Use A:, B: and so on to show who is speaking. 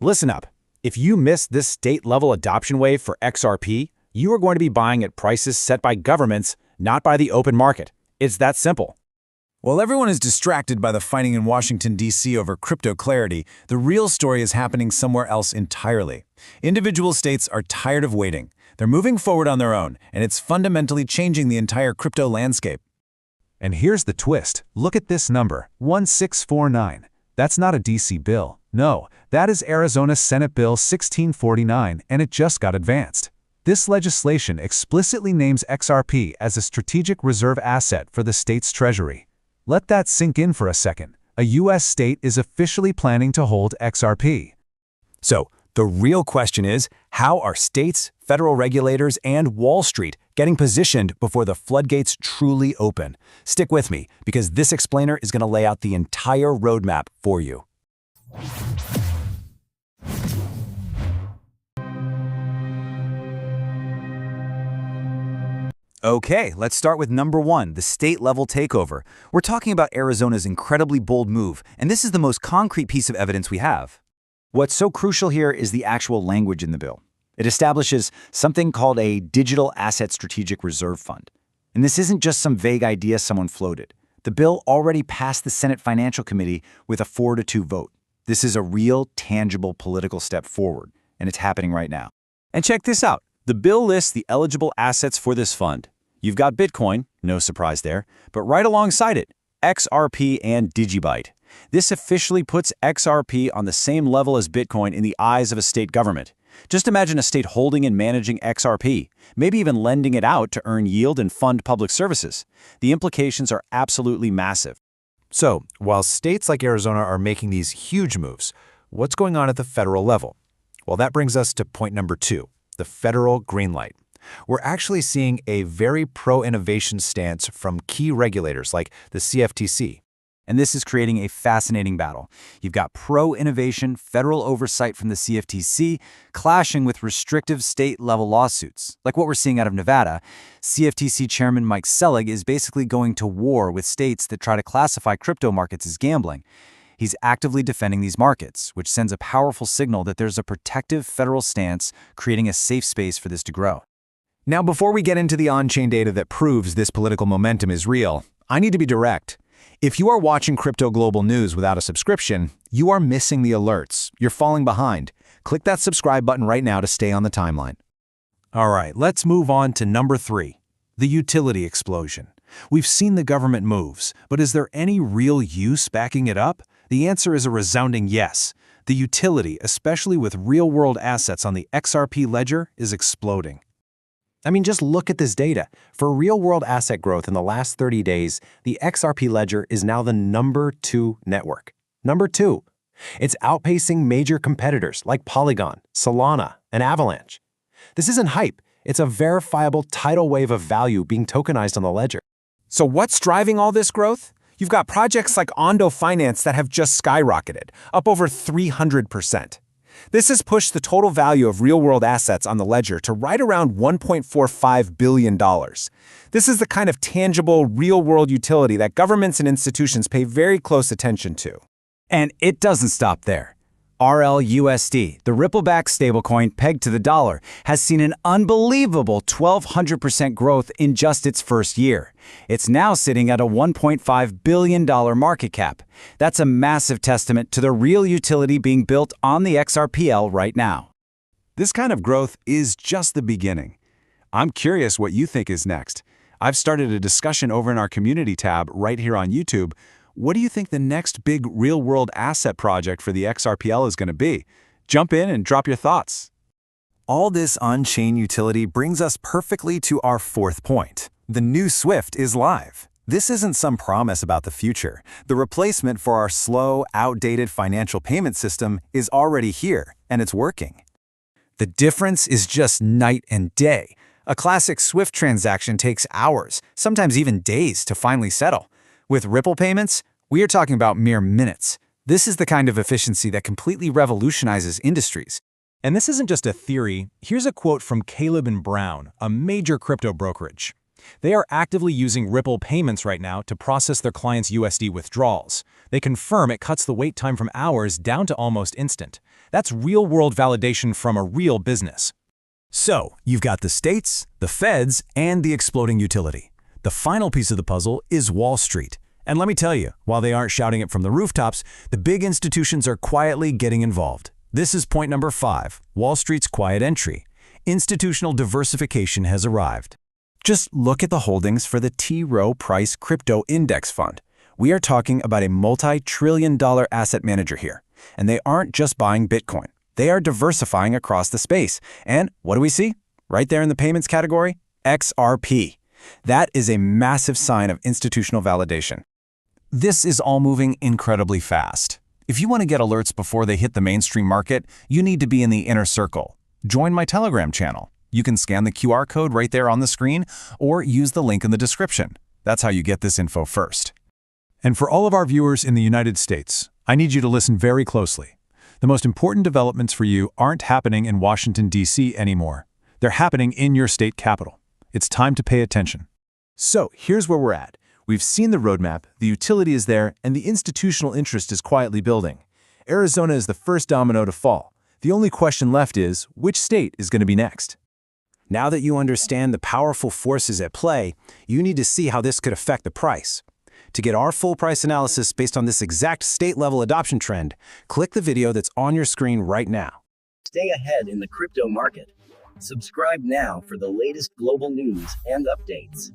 A: Listen up. If you missed this state-level adoption wave for XRP, you are going to be buying at prices set by governments, not by the open market. It's that simple.
B: While everyone is distracted by the fighting in Washington, D.C. over crypto clarity, the real story is happening somewhere else entirely. Individual states are tired of waiting. They're moving forward on their own, and it's fundamentally changing the entire crypto landscape.
C: And here's the twist. Look at this number, 1649. That's not a D.C. bill. No, that is Arizona Senate Bill 1649, and it just got advanced. This legislation explicitly names XRP as a strategic reserve asset for the state's treasury. Let that sink in for a second. A U.S. state is officially planning to hold XRP.
B: So, the real question is, how are states, federal regulators, and Wall Street getting positioned before the floodgates truly open? Stick with me, because this explainer is going to lay out the entire roadmap for you. Okay, let's start with number 1, the state-level takeover. We're talking about Arizona's incredibly bold move, and this is the most concrete piece of evidence we have. What's so crucial here is the actual language in the bill. It establishes something called a Digital Asset Strategic Reserve Fund. And this isn't just some vague idea someone floated. The bill already passed the Senate Financial Committee with a 4-2 vote. This is a real, tangible political step forward, and it's happening right now. And check this out. The bill lists the eligible assets for this fund. You've got Bitcoin, no surprise there, but right alongside it, XRP and Digibyte. This officially puts XRP on the same level as Bitcoin in the eyes of a state government. Just imagine a state holding and managing XRP, maybe even lending it out to earn yield and fund public services. The implications are absolutely massive.
C: So, while states like Arizona are making these huge moves, what's going on at the federal level? Well, that brings us to point number 2, the federal green light. We're actually seeing a very pro-innovation stance from key regulators like the CFTC.
B: And this is creating a fascinating battle. You've got pro-innovation federal oversight from the CFTC clashing with restrictive state-level lawsuits. Like what we're seeing out of Nevada, CFTC Chairman Mike Selig is basically going to war with states that try to classify crypto markets as gambling. He's actively defending these markets, which sends a powerful signal that there's a protective federal stance creating a safe space for this to grow.
C: Now, before we get into the on-chain data that proves this political momentum is real, I need to be direct. If you are watching Crypto Global News without a subscription, you are missing the alerts. You're falling behind. Click that subscribe button right now to stay on the timeline. All right, let's move on to number 3, the utility explosion. We've seen the government moves, but is there any real use backing it up? The answer is a resounding yes. The utility, especially with real-world assets on the XRP Ledger, is exploding. I mean, just look at this data. For real-world asset growth in the last 30 days, the XRP Ledger is now the number 2 network. Number 2. It's outpacing major competitors like Polygon, Solana, and Avalanche. This isn't hype. It's a verifiable tidal wave of value being tokenized on the ledger.
A: So what's driving all this growth? You've got projects like Ondo Finance that have just skyrocketed, up over 300%. This has pushed the total value of real-world assets on the ledger to right around $1.45 billion. This is the kind of tangible, real-world utility that governments and institutions pay very close attention to.
B: And it doesn't stop there. RLUSD, the Ripple-backed stablecoin pegged to the dollar, has seen an unbelievable 1,200% growth in just its first year. It's now sitting at a $1.5 billion market cap. That's a massive testament to the real utility being built on the XRPL right now.
C: This kind of growth is just the beginning. I'm curious what you think is next. I've started a discussion over in our community tab right here on YouTube. What do you think the next big real-world asset project for the XRPL is going to be? Jump in and drop your thoughts.
B: All this on-chain utility brings us perfectly to our 4th point. The new SWIFT is live. This isn't some promise about the future. The replacement for our slow, outdated financial payment system is already here, and it's working. The difference is just night and day. A classic SWIFT transaction takes hours, sometimes even days, to finally settle. With Ripple payments, we are talking about mere minutes. This is the kind of efficiency that completely revolutionizes industries.
D: And this isn't just a theory. Here's a quote from Caleb and Brown, a major crypto brokerage. They are actively using Ripple payments right now to process their clients' USD withdrawals. They confirm it cuts the wait time from hours down to almost instant. That's real-world validation from a real business.
B: So, you've got the states, the feds, and the exploding utility. The final piece of the puzzle is Wall Street. And let me tell you, while they aren't shouting it from the rooftops, the big institutions are quietly getting involved. This is point number 5, Wall Street's quiet entry. Institutional diversification has arrived.
A: Just look at the holdings for the Rowe Price Crypto Index Fund. We are talking about a multi-trillion-dollar asset manager here. And they aren't just buying Bitcoin. They are diversifying across the space. And what do we see? Right there in the payments category, XRP. That is a massive sign of institutional validation.
C: This is all moving incredibly fast. If you want to get alerts before they hit the mainstream market, you need to be in the inner circle. Join my Telegram channel. You can scan the QR code right there on the screen or use the link in the description. That's how you get this info first.
D: And for all of our viewers in the United States, I need you to listen very closely. The most important developments for you aren't happening in Washington, D.C. anymore. They're happening in your state capital. It's time to pay attention.
E: So, here's where we're at. We've seen the roadmap, the utility is there, and the institutional interest is quietly building. Arizona is the first domino to fall. The only question left is, which state is going to be next?
A: Now that you understand the powerful forces at play, you need to see how this could affect the price. To get our full price analysis based on this exact state-level adoption trend, click the video that's on your screen right now.
F: Stay ahead in the crypto market. Subscribe now for the latest global news and updates.